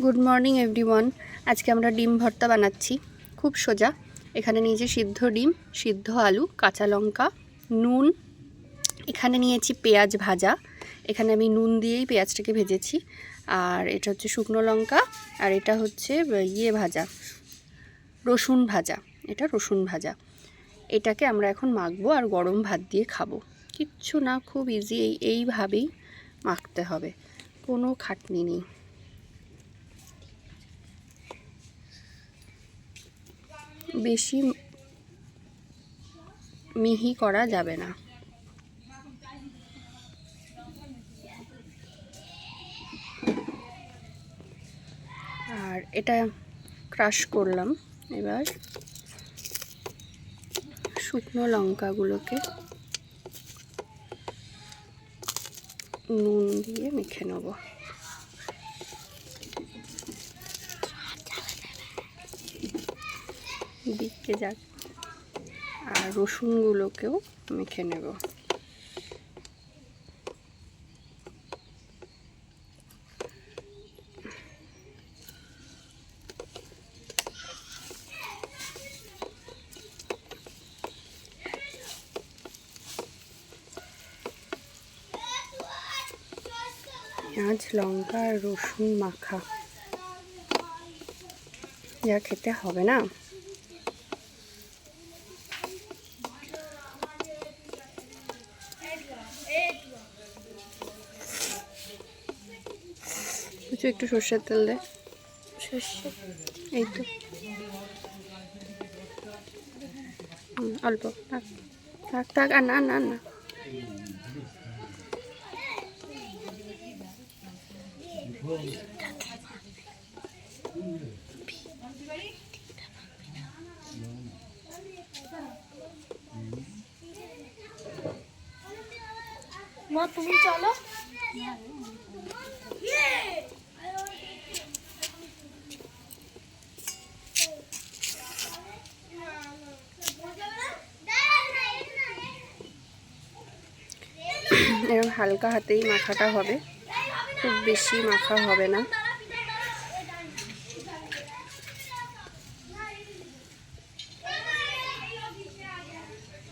Good morning everyone. আজকে আমরা ডিম ভর্তা বানাচ্ছি, খুব সোজা। এখানে নিয়েছি সিদ্ধ ডিম, সিদ্ধ আলু, কাঁচা লঙ্কা, নুন। এখানে নিয়েছি পেঁয়াজ ভাজা, এখানে আমি নুন দিয়েই পেঁয়াজটাকে ভেজেছি। আর এটা হচ্ছে শুকনো লঙ্কা, আর এটা হচ্ছে ভাজা, রসুন ভাজা। এটা রসুন ভাজা। এটাকে আমরা এখন মাখবো আর গরম ভাত দিয়ে খাবো। কিচ্ছু না, খুব ইজি। এইভাবেই মাখতে হবে, কোনো খাটনি নেই। বেশি মিহি করা যাবে না। আর এটা ক্রাশ করলাম। এবার শুকনো লঙ্কাগুলোকে নুন দিয়ে মেখে নেব। দিকে যাক। আর রসুনগুলোকেও মেখে নেব। পেঁয়াজ লঙ্কা আর রসুন মাখা যা খেতে হবে না। একটু সর্ষের তেল দে। সর্ষে এই তো অল্প থাক থাক থাক। আর না না না, মা তুমি চলো। এরকম হালকা হাতেই মাখাটা হবে, খুব বেশি মাখা হবে না।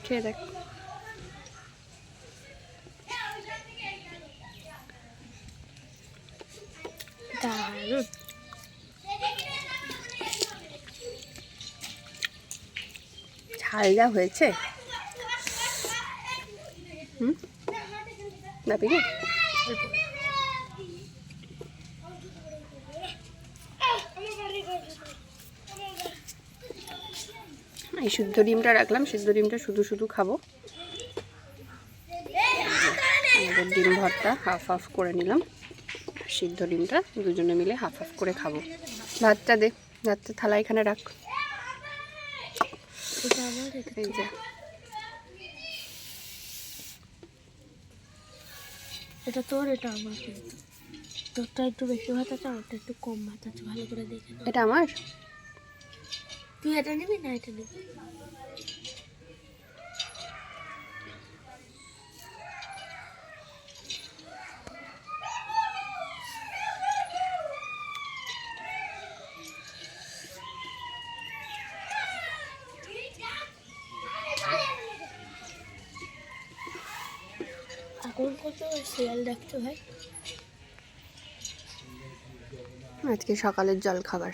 খেয়ে দেখ। দারুণ। ঝাল যা হয়েছে। নাপি কি এই শুদ্ধ ডিমটা রাখলাম, সিদ্ধ ডিমটা শুধু শুধু খাবো। আমাদের ডিম ভর্তা হাফ হাফ করে নিলাম, সিদ্ধ ডিমটা দুজনে মিলে হাফ হাফ করে খাবো। ভাতটা দে, ভাতটা থালা এখানে রাখ। এই যে এটা তোর, এটা আমার। কিন্তু তোরটা একটু বেশি ভাত আছে, আমারটা একটু কম ভাত আছে। ভালো করে দেখে নাও। এটা আমার। তুই এটা নিবি না এটা নিবি? এখন কত সিরিয়াল দেখছো ভাই? আজকে সকালের জল খাবার।